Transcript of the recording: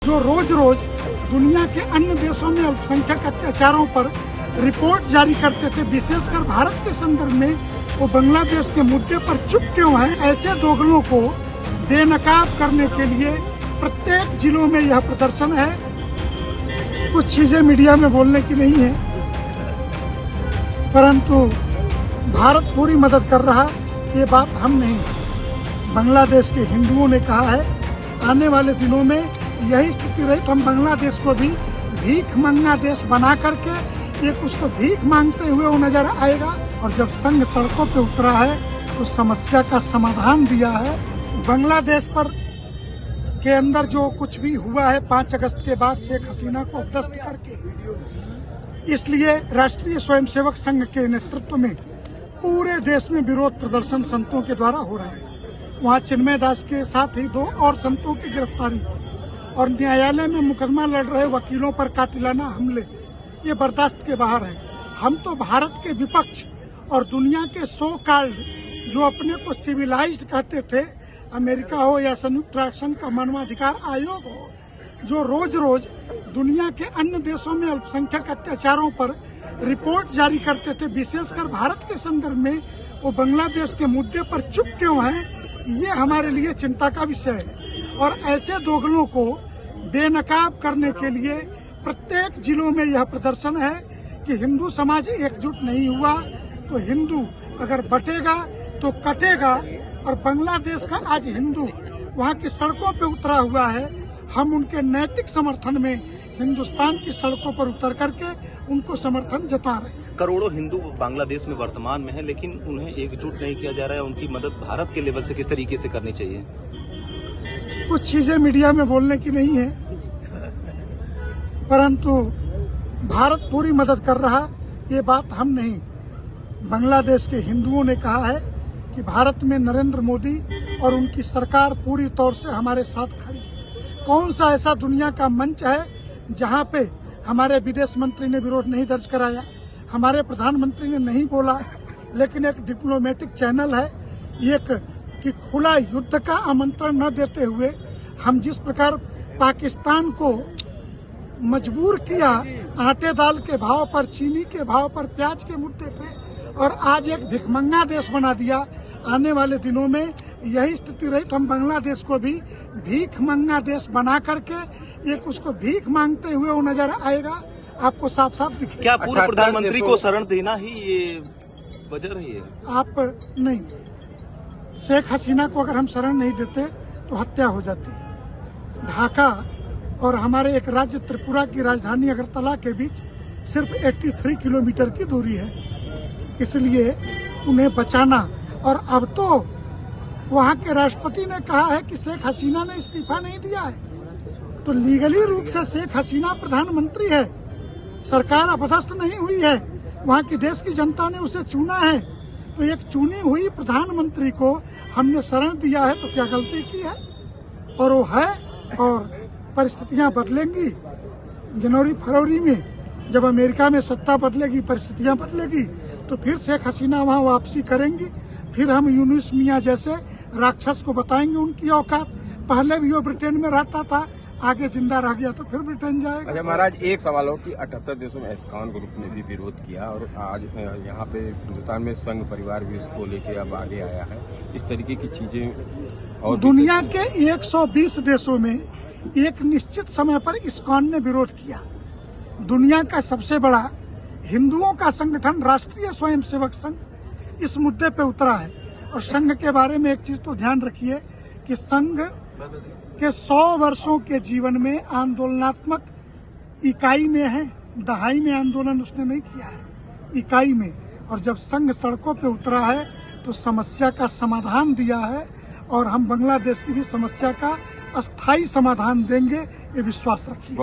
जो रोज रोज दुनिया के अन्य देशों में अल्पसंख्यक अत्याचारों पर रिपोर्ट जारी करते थे, विशेषकर भारत के संदर्भ में वो बांग्लादेश के मुद्दे पर चुप क्यों हैं? ऐसे दोगलों को बेनकाब करने के लिए प्रत्येक जिलों में यह प्रदर्शन है। कुछ चीजें मीडिया में बोलने की नहीं है, परंतु भारत पूरी मदद कर रहा, ये बात हम नहीं, बांग्लादेश के हिंदुओं ने कहा है। आने वाले दिनों में यही स्थिति रही तो हम बांग्लादेश को भी भीख मंगा देश बना करके एक उसको भीख मांगते हुए वो नजर आएगा। और जब संघ सड़कों पे उतरा है तो समस्या का समाधान दिया है। बांग्लादेश पर के अंदर जो कुछ भी हुआ है 5 अगस्त के बाद शेख हसीना को अपदस्थ करके, इसलिए राष्ट्रीय स्वयंसेवक संघ के नेतृत्व में पूरे देश में विरोध प्रदर्शन संतों के द्वारा हो रहा है। वहाँ चिन्मय दास के साथ ही 2 और संतों की गिरफ्तारी और न्यायालय में मुकदमा लड़ रहे वकीलों पर कातिलाना हमले, ये बर्दाश्त के बाहर है। हम तो भारत के विपक्ष और दुनिया के सो कॉल्ड जो अपने को सिविलाइज्ड कहते थे, अमेरिका हो या संयुक्त राष्ट्र संघ का मानवाधिकार आयोग हो, जो रोज रोज दुनिया के अन्य देशों में अल्पसंख्यक अत्याचारों पर रिपोर्ट जारी करते थे, विशेषकर भारत के संदर्भ में वो बांग्लादेश के मुद्दे पर चुप क्यों हैं, ये हमारे लिए चिंता का विषय है। और ऐसे दोगलों को बेनकाब करने के लिए प्रत्येक जिलों में यह प्रदर्शन है कि हिंदू समाज एकजुट नहीं हुआ तो हिंदू अगर बटेगा तो कटेगा। और बांग्लादेश का आज हिंदू वहाँ की सड़कों पे उतरा हुआ है। हम उनके नैतिक समर्थन में हिंदुस्तान की सड़कों पर उतर करके उनको समर्थन जता रहे हैं। करोड़ों हिंदू बांग्लादेश में वर्तमान में है, लेकिन उन्हें एकजुट नहीं किया जा रहा है। उनकी मदद भारत के लेवल से किस तरीके से करनी चाहिए? कुछ चीजें मीडिया में बोलने की नहीं है, परंतु भारत पूरी मदद कर रहा, ये बात हम नहीं, बांग्लादेश के हिंदुओं ने कहा है कि भारत में नरेंद्र मोदी और उनकी सरकार पूरी तौर से हमारे साथ खड़ी है। कौन सा ऐसा दुनिया का मंच है जहां पे हमारे विदेश मंत्री ने विरोध नहीं दर्ज कराया, हमारे प्रधानमंत्री ने नहीं बोला, लेकिन एक डिप्लोमेटिक चैनल है एक कि खुला युद्ध का आमंत्रण न देते हुए हम जिस प्रकार पाकिस्तान को मजबूर किया आटे दाल के भाव पर, चीनी के भाव पर, प्याज के मुद्दे पे, और आज एक भिखमंगा देश बना दिया। आने वाले दिनों में यही स्थिति रही तो हम बांग्लादेश को भी भीख मंगा देश बना करके एक उसको भीख मांगते हुए वो नजर आएगा। आपको साफ साफ दिखे। क्या पूर्व प्रधानमंत्री को शरण देना ही ये वजह रही है? आप नहीं, शेख हसीना को अगर हम शरण नहीं देते तो हत्या हो जाती। ढाका और हमारे एक राज्य त्रिपुरा की राजधानी अगरतला के बीच सिर्फ 83 किलोमीटर की दूरी है, इसलिए उन्हें बचाना। और अब तो वहाँ के राष्ट्रपति ने कहा है कि शेख हसीना ने इस्तीफा नहीं दिया है, तो लीगली रूप से शेख हसीना प्रधानमंत्री है, सरकार अपदस्थ नहीं हुई है, वहाँ की देश की जनता ने उसे चुना है। तो एक चुनी हुई प्रधानमंत्री को हमने शरण दिया है तो क्या गलती की है? और वो है, और परिस्थितियां बदलेंगी। जनवरी फरवरी में जब अमेरिका में सत्ता बदलेगी, परिस्थितियां बदलेगी, तो फिर शेख हसीना वहां वापसी करेंगी। फिर हम यूनुस मियां जैसे राक्षस को बताएंगे उनकी औकात। पहले भी वो ब्रिटेन में रहता था, आगे जिंदा रह गया तो फिर ब्रिटेन जाएगा। अच्छा महाराज, एक सवाल हो कि 78 देशों में एस्कॉन ग्रुप ने भी विरोध किया और आज यहाँ पे हिंदुस्तान में संघ परिवार भी इसको लेके अब आगे आया है। इस तरीके की चीजें और दुनिया के 120 देशों में एक निश्चित समय पर इस्कॉन ने विरोध किया। दुनिया का सबसे बड़ा हिंदुओं का संगठन राष्ट्रीय स्वयंसेवक संघ इस मुद्दे पे उतरा है। और संघ के बारे में एक चीज तो ध्यान रखिए कि संघ के 100 वर्षों के जीवन में आंदोलनात्मक इकाई में है, दहाई में आंदोलन उसने नहीं किया है, इकाई में। और जब संघ सड़कों पे उतरा है तो समस्या का समाधान दिया है, और हम बांग्लादेश की भी समस्या का अस्थायी समाधान देंगे, ये विश्वास रखिए।